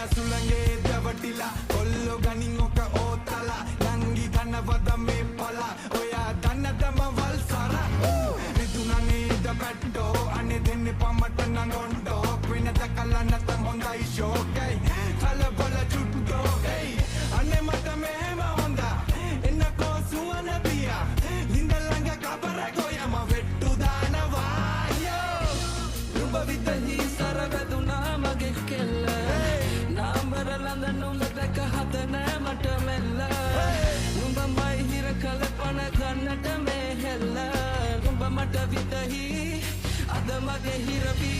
සුළඟේ දැවටිලා කොල්ලෝ ගනින් ඔක ඕතලා නංගි ගන්නවද මේ පලා ඔයා දන්නද මවල් සර නිදුනා නේද පැට්ටෝ අනේ දෙන්නේ පමට නංගොන්ඩෝ වෙනද කල්ලා නැතම් හොඳයි ෂෝකයි කලබල චුට්ටෝ අනේ මට මෙහෙම හොඳා එන්නකෝ සුවන පියා ලින්ද ළඟ කබරකෝ යම වෙට්ටු දානවා යෝ නුඹ විතහි සර වැදුනා මගේ කෙල්ල නුඹ දැක හත නෑ මට මෙල්ල නුඹ මයි හිර කලපන ගන්නට මේ හෙල්ල නුඹ මට විතහි අද මගේ හිරවී